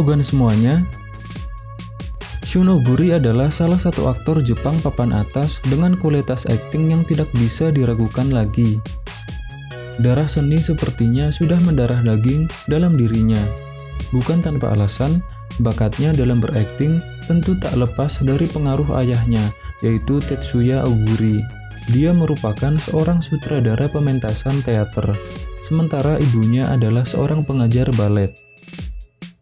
Slogan semuanya, Shun Oguri adalah salah satu aktor Jepang papan atas dengan kualitas akting yang tidak bisa diragukan lagi. Darah seni sepertinya sudah mendarah daging dalam dirinya. Bukan tanpa alasan, bakatnya dalam berakting tentu tak lepas dari pengaruh ayahnya, yaitu Tetsuya Oguri. Dia merupakan seorang sutradara pementasan teater, sementara ibunya adalah seorang pengajar balet.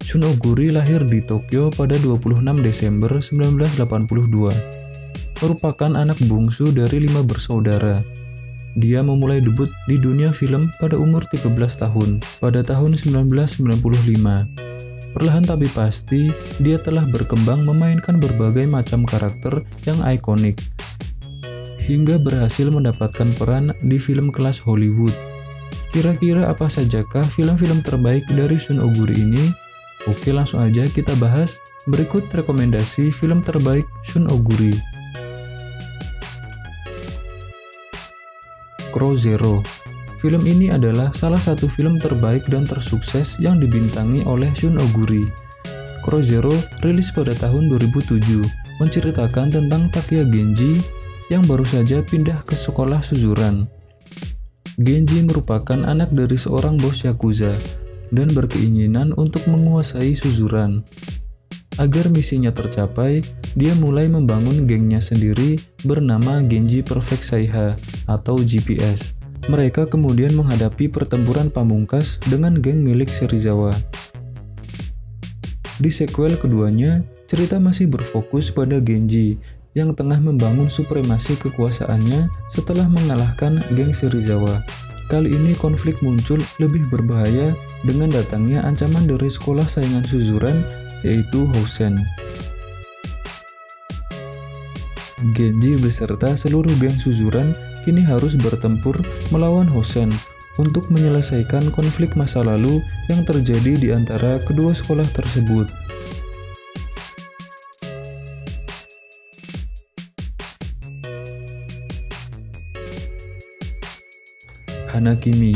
Shun Oguri lahir di Tokyo pada 26 Desember 1982. Merupakan anak bungsu dari 5 bersaudara. Dia memulai debut di dunia film pada umur 13 tahun, pada tahun 1995. Perlahan tapi pasti, dia telah berkembang memainkan berbagai macam karakter yang ikonik, hingga berhasil mendapatkan peran di film kelas Hollywood. Kira-kira apa sajakah film-film terbaik dari Shun Oguri ini? Oke, langsung aja kita bahas. Berikut rekomendasi film terbaik Shun Oguri. Crow Zero. Film ini adalah salah satu film terbaik dan tersukses yang dibintangi oleh Shun Oguri. Crow Zero rilis pada tahun 2007, menceritakan tentang Takeya Genji yang baru saja pindah ke sekolah suzuran. Genji merupakan anak dari seorang bos Yakuza dan berkeinginan untuk menguasai suzuran. Agar misinya tercapai, dia mulai membangun gengnya sendiri bernama Genji Perfect Saiha atau GPS. Mereka kemudian menghadapi pertempuran pamungkas dengan geng milik Serizawa. Di sequel keduanya, cerita masih berfokus pada Genji yang tengah membangun supremasi kekuasaannya setelah mengalahkan geng Serizawa. Kali ini konflik muncul lebih berbahaya dengan datangnya ancaman dari sekolah saingan suzuran, yaitu Housen. Genji beserta seluruh geng suzuran kini harus bertempur melawan Housen untuk menyelesaikan konflik masa lalu yang terjadi di antara kedua sekolah tersebut. Hanakimi.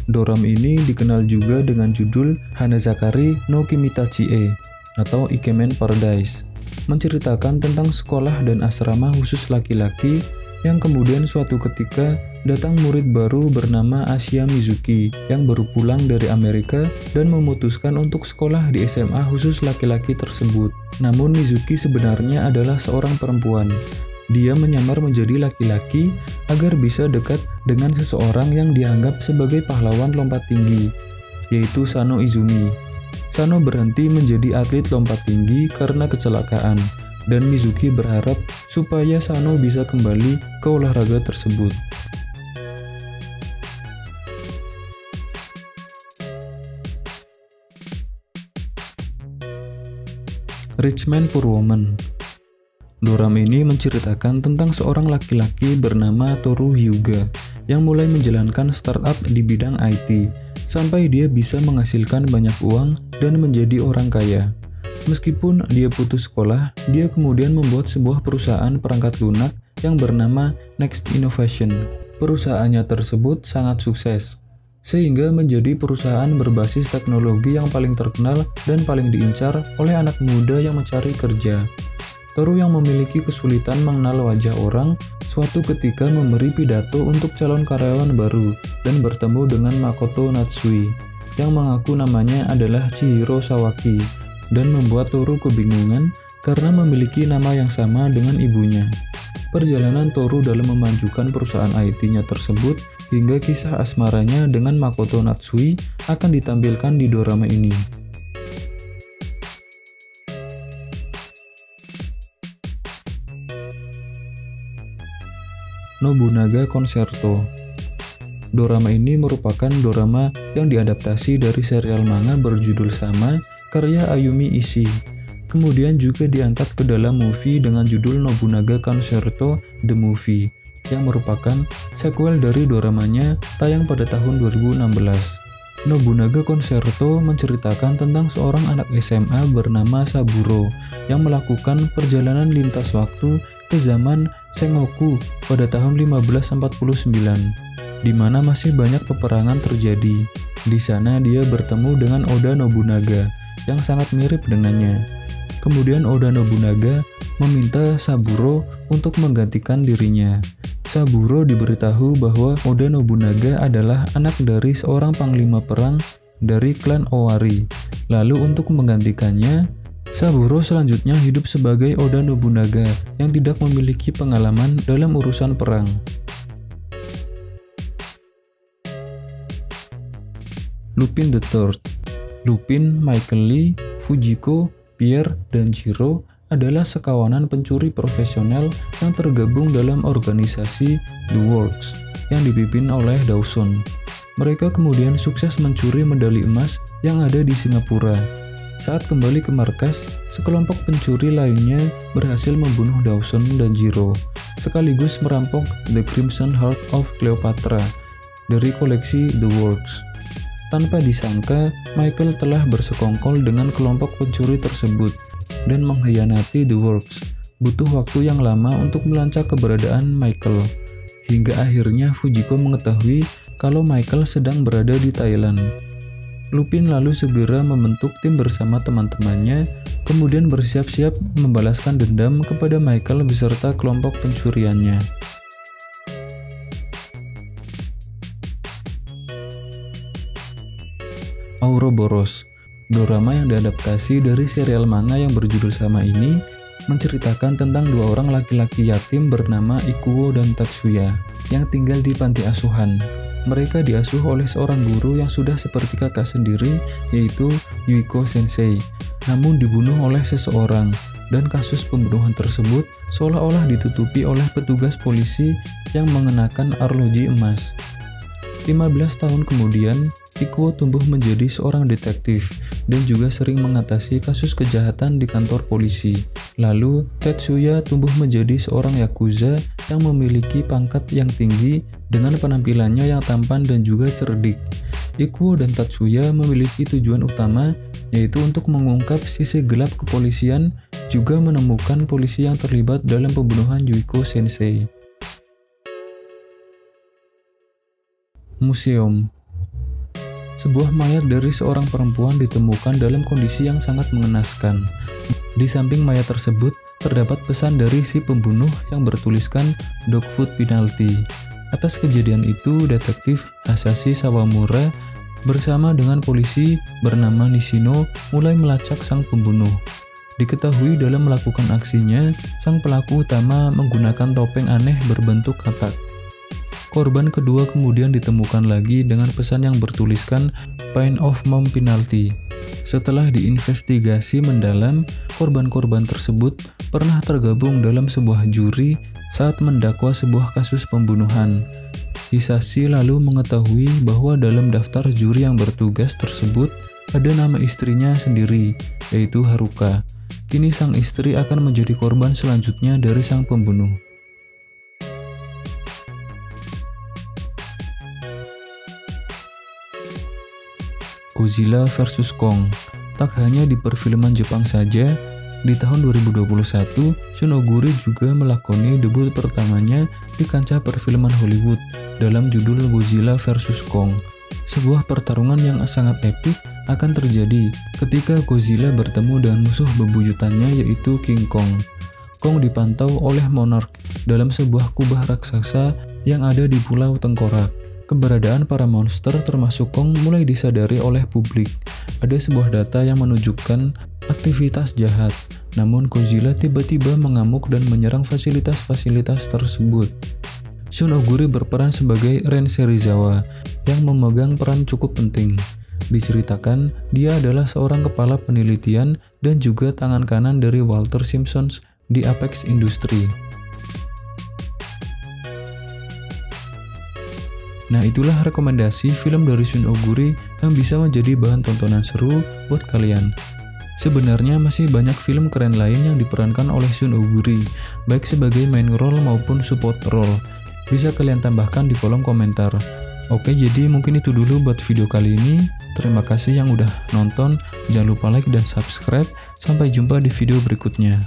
Dorama ini dikenal juga dengan judul Hanazakari no Kimitachi-e atau Ikemen Paradise, menceritakan tentang sekolah dan asrama khusus laki-laki yang kemudian suatu ketika datang murid baru bernama Asia Mizuki yang baru pulang dari Amerika dan memutuskan untuk sekolah di SMA khusus laki-laki tersebut. Namun Mizuki sebenarnya adalah seorang perempuan. Dia menyamar menjadi laki-laki agar bisa dekat dengan seseorang yang dianggap sebagai pahlawan lompat tinggi, yaitu Sano Izumi. Sano berhenti menjadi atlet lompat tinggi karena kecelakaan, dan Mizuki berharap supaya Sano bisa kembali ke olahraga tersebut. Rich Man Poor Woman. Dorama ini menceritakan tentang seorang laki-laki bernama Toru Hyuga yang mulai menjalankan startup di bidang IT sampai dia bisa menghasilkan banyak uang dan menjadi orang kaya. Meskipun dia putus sekolah, dia kemudian membuat sebuah perusahaan perangkat lunak yang bernama Next Innovation. Perusahaannya tersebut sangat sukses, sehingga menjadi perusahaan berbasis teknologi yang paling terkenal dan paling diincar oleh anak muda yang mencari kerja. Toru yang memiliki kesulitan mengenal wajah orang, suatu ketika memberi pidato untuk calon karyawan baru dan bertemu dengan Makoto Natsui, yang mengaku namanya adalah Chihiro Sawaki, dan membuat Toru kebingungan karena memiliki nama yang sama dengan ibunya. Perjalanan Toru dalam memajukan perusahaan IT-nya tersebut hingga kisah asmaranya dengan Makoto Natsui akan ditampilkan di dorama ini. Nobunaga Concerto. Dorama ini merupakan dorama yang diadaptasi dari serial manga berjudul sama karya Ayumi Ishii. Kemudian juga diangkat ke dalam movie dengan judul Nobunaga Concerto The Movie, yang merupakan sequel dari doramanya tayang pada tahun 2016. Nobunaga Concerto menceritakan tentang seorang anak SMA bernama Saburo yang melakukan perjalanan lintas waktu ke zaman Sengoku pada tahun 1549, di mana masih banyak peperangan terjadi. Di sana dia bertemu dengan Oda Nobunaga yang sangat mirip dengannya. Kemudian Oda Nobunaga meminta Saburo untuk menggantikan dirinya. Saburo diberitahu bahwa Oda Nobunaga adalah anak dari seorang panglima perang dari klan Owari. Lalu untuk menggantikannya, Saburo selanjutnya hidup sebagai Oda Nobunaga yang tidak memiliki pengalaman dalam urusan perang. Lupin III. Lupin, Michael Lee, Fujiko, Pierre, dan Jiro adalah sekawanan pencuri profesional yang tergabung dalam organisasi The Works yang dipimpin oleh Dawson. Mereka kemudian sukses mencuri medali emas yang ada di Singapura. Saat kembali ke markas, sekelompok pencuri lainnya berhasil membunuh Dawson dan Jiro, sekaligus merampok The Crimson Heart of Cleopatra dari koleksi The Works. Tanpa disangka, Michael telah bersekongkol dengan kelompok pencuri tersebut dan mengkhianati The Works. Butuh waktu yang lama untuk melacak keberadaan Michael, hingga akhirnya Fujiko mengetahui kalau Michael sedang berada di Thailand. Lupin lalu segera membentuk tim bersama teman-temannya, kemudian bersiap-siap membalaskan dendam kepada Michael beserta kelompok pencuriannya. Ouroboros, dorama yang diadaptasi dari serial manga yang berjudul sama ini, menceritakan tentang dua orang laki-laki yatim bernama Ikuo dan Tatsuya yang tinggal di panti asuhan. Mereka diasuh oleh seorang guru yang sudah seperti kakak sendiri, yaitu Yuiko Sensei, namun dibunuh oleh seseorang, dan kasus pembunuhan tersebut seolah-olah ditutupi oleh petugas polisi yang mengenakan arloji emas. 15 tahun kemudian, Ikuo tumbuh menjadi seorang detektif dan juga sering mengatasi kasus kejahatan di kantor polisi. Lalu, Tetsuya tumbuh menjadi seorang yakuza yang memiliki pangkat yang tinggi dengan penampilannya yang tampan dan juga cerdik. Ikuo dan Tatsuya memiliki tujuan utama, yaitu untuk mengungkap sisi gelap kepolisian, juga menemukan polisi yang terlibat dalam pembunuhan Yuiko Sensei. Museum. Sebuah mayat dari seorang perempuan ditemukan dalam kondisi yang sangat mengenaskan. Di samping mayat tersebut, terdapat pesan dari si pembunuh yang bertuliskan "Dog Food Penalty". Atas kejadian itu, detektif Hasashi Sawamura bersama dengan polisi bernama Nishino mulai melacak sang pembunuh. Diketahui dalam melakukan aksinya, sang pelaku utama menggunakan topeng aneh berbentuk katak. Korban kedua kemudian ditemukan lagi dengan pesan yang bertuliskan "Pain of Mom Penalty". Setelah diinvestigasi mendalam, korban-korban tersebut pernah tergabung dalam sebuah juri saat mendakwa sebuah kasus pembunuhan. Hisashi lalu mengetahui bahwa dalam daftar juri yang bertugas tersebut ada nama istrinya sendiri, yaitu Haruka. Kini sang istri akan menjadi korban selanjutnya dari sang pembunuh. Godzilla vs Kong. Tak hanya di perfilman Jepang saja, di tahun 2021, Shun Oguri juga melakoni debut pertamanya di kancah perfilman Hollywood dalam judul Godzilla vs Kong. Sebuah pertarungan yang sangat epik akan terjadi ketika Godzilla bertemu dengan musuh bebuyutannya, yaitu King Kong. Kong dipantau oleh Monarch dalam sebuah kubah raksasa yang ada di Pulau Tengkorak. Keberadaan para monster termasuk Kong mulai disadari oleh publik. Ada sebuah data yang menunjukkan aktivitas jahat, namun Godzilla tiba-tiba mengamuk dan menyerang fasilitas-fasilitas tersebut. Shun Oguri berperan sebagai Ren Serizawa yang memegang peran cukup penting. Diceritakan, dia adalah seorang kepala penelitian dan juga tangan kanan dari Walter Simpson di Apex Industries. Nah, itulah rekomendasi film dari Shun Oguri yang bisa menjadi bahan tontonan seru buat kalian. Sebenarnya masih banyak film keren lain yang diperankan oleh Shun Oguri, baik sebagai main role maupun support role. Bisa kalian tambahkan di kolom komentar. Oke, jadi mungkin itu dulu buat video kali ini. Terima kasih yang udah nonton. Jangan lupa like dan subscribe. Sampai jumpa di video berikutnya.